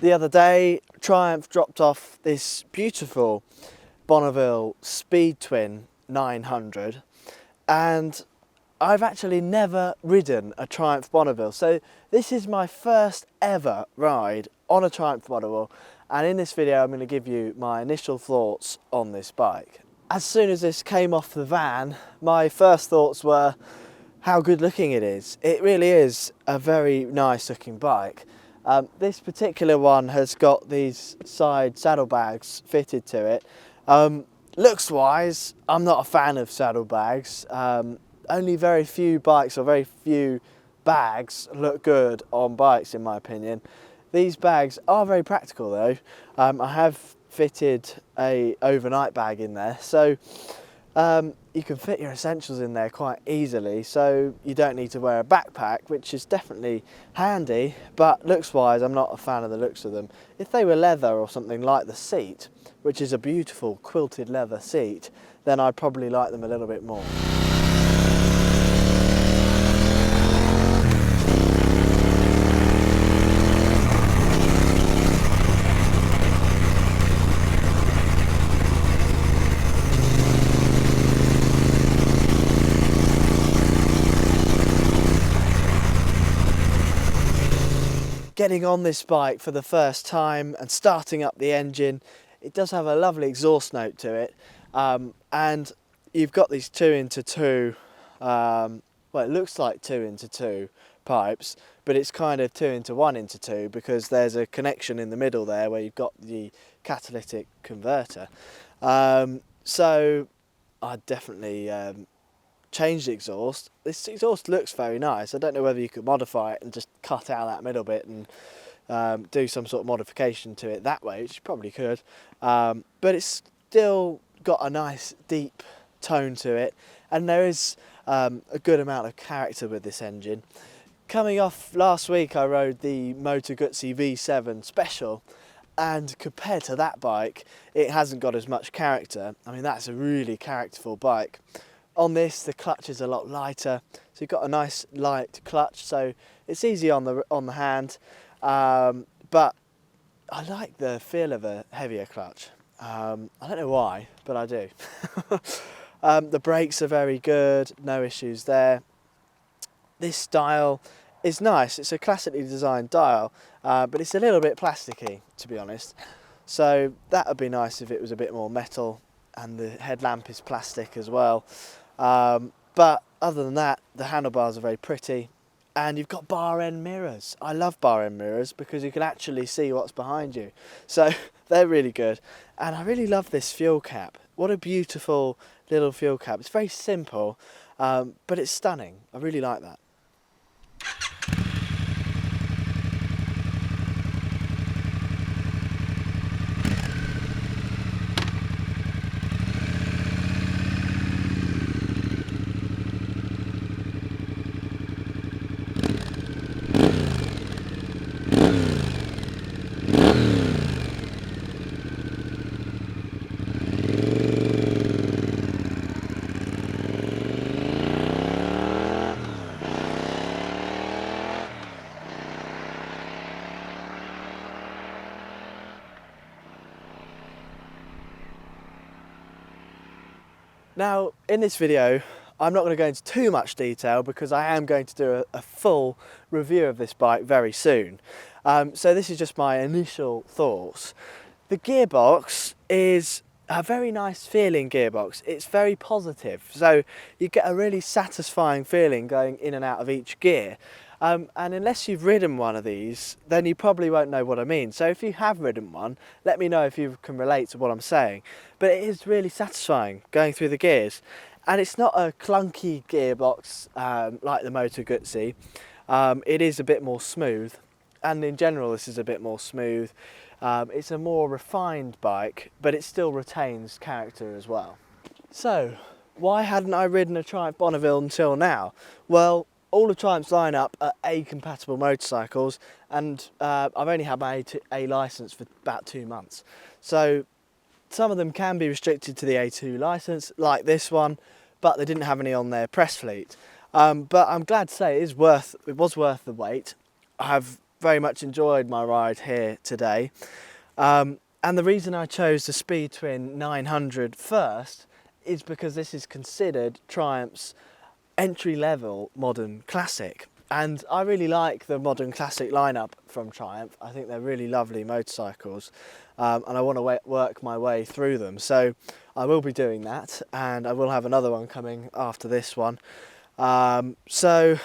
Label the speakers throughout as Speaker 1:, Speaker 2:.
Speaker 1: The other day, Triumph dropped off this beautiful Bonneville Speed Twin 900, and I've actually never ridden a Triumph Bonneville, so this is my first ever ride on a Triumph Bonneville, and in this video I'm going to give you my initial thoughts on this bike. As soon as this came off the van, my first thoughts were how good looking it is. It really is a very nice looking bike. This particular one has got these side saddlebags fitted to it. Looks wise, I'm not a fan of saddlebags. Only very few bikes or very few bags look good on bikes in my opinion. These bags are very practical though. I have fitted a overnight bag in there, so you can fit your essentials in there quite easily, so you don't need to wear a backpack, which is definitely handy, but looks wise I'm not a fan of the looks of them. If they were leather or something like the seat, which is a beautiful quilted leather seat, then I'd probably like them a little bit more. Getting on this bike for the first time and starting up the engine, it does have a lovely exhaust note to it, and you've got these 2x2, well, it looks like 2x2 pipes, but it's kind of 2x1x2 because there's a connection in the middle there where you've got the catalytic converter. So I'd definitely change the exhaust. This exhaust looks very nice. I don't know whether you could modify it and just cut out that middle bit and do some sort of modification to it that way, which you probably could, but it's still got a nice deep tone to it, and there is a good amount of character with this engine. Coming off last week I rode the Moto Guzzi V7 Special, and compared to that bike it hasn't got as much character. I mean, that's a really characterful bike. On this, the clutch is a lot lighter, so you've got a nice light clutch, so it's easy on the hand, but I like the feel of a heavier clutch. I don't know why, but I do. The brakes are very good, no issues there. This dial is nice. It's a classically designed dial, but it's a little bit plasticky, to be honest. So that would be nice if it was a bit more metal, and the headlamp is plastic as well. But other than that, the handlebars are very pretty, and you've got bar end mirrors. I love bar end mirrors because you can actually see what's behind you, so they're really good. And I really love this fuel cap. What a beautiful little fuel cap. It's very simple, but it's stunning. I really like that. Now, in this video, I'm not going to go into too much detail because I am going to do a full review of this bike very soon. So this is just my initial thoughts. The gearbox is a very nice feeling gearbox. It's very positive, so you get a really satisfying feeling going in and out of each gear. And unless you've ridden one of these, then you probably won't know what I mean. So if you have ridden one, let me know if you can relate to what I'm saying. But it is really satisfying going through the gears. And it's not a clunky gearbox like the Moto Guzzi. It is a bit more smooth. And in general, this is a bit more smooth. It's a more refined bike, but it still retains character as well. So, why hadn't I ridden a Triumph Bonneville until now? Well, all of Triumph's lineup are A-compatible motorcycles, and I've only had my A licence for about 2 months. So some of them can be restricted to the A2 licence, like this one, but they didn't have any on their press fleet. But I'm glad to say it was worth the wait. I have very much enjoyed my ride here today. And the reason I chose the Speed Twin 900 first is because this is considered Triumph's entry-level modern classic. And I really like the modern classic lineup from Triumph. I think they're really lovely motorcycles, and I want to work my way through them. So I will be doing that, and I will have another one coming after this one. So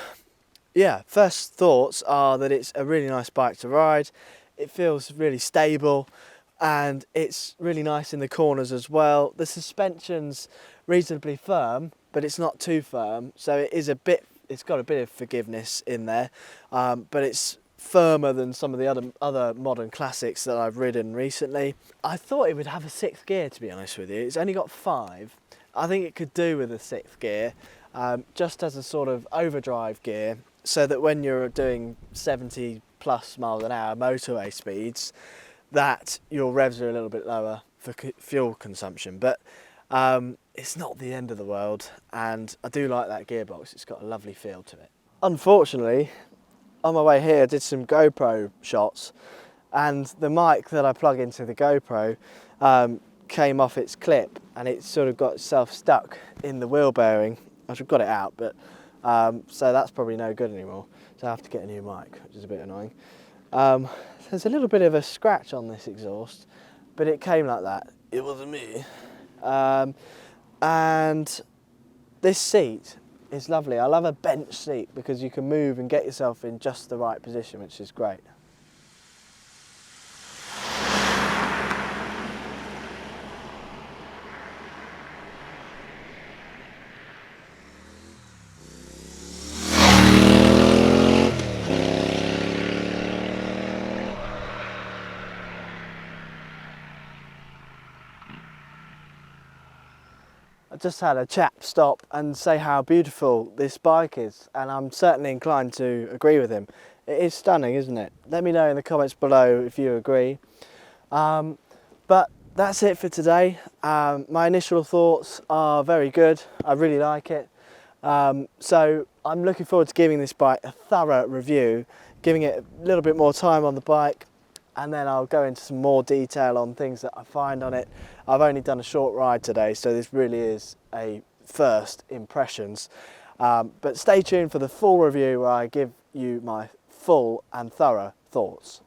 Speaker 1: yeah, first thoughts are that it's a really nice bike to ride. It feels really stable, and it's really nice in the corners as well. The suspension's reasonably firm, but it's not too firm, so it's got a bit of forgiveness in there, but it's firmer than some of the other modern classics that I've ridden recently. I thought it would have a sixth gear, to be honest with you. It's only got 5. I think it could do with a 6th gear, just as a sort of overdrive gear, so that when you're doing 70 plus miles an hour motorway speeds, that your revs are a little bit lower for fuel consumption. But it's not the end of the world, and I do like that gearbox. It's got a lovely feel to it. Unfortunately, on my way here I did some GoPro shots, and the mic that I plug into the GoPro came off its clip, and it sort of got itself stuck in the wheel bearing. I've got it out, but so that's probably no good anymore. So I have to get a new mic, which is a bit annoying. There's a little bit of a scratch on this exhaust, but it came like that. It wasn't me. And this seat is lovely. I love a bench seat because you can move and get yourself in just the right position, which is great. I just had a chap stop and say how beautiful this bike is, and I'm certainly inclined to agree with him. It is stunning, isn't it? Let me know in the comments below if you agree. But that's it for today. My initial thoughts are very good. I really like it. So I'm looking forward to giving this bike a thorough review, giving it a little bit more time on the bike, and then I'll go into some more detail on things that I find on it. I've only done a short ride today, so this really is a first impressions. But stay tuned for the full review where I give you my full and thorough thoughts.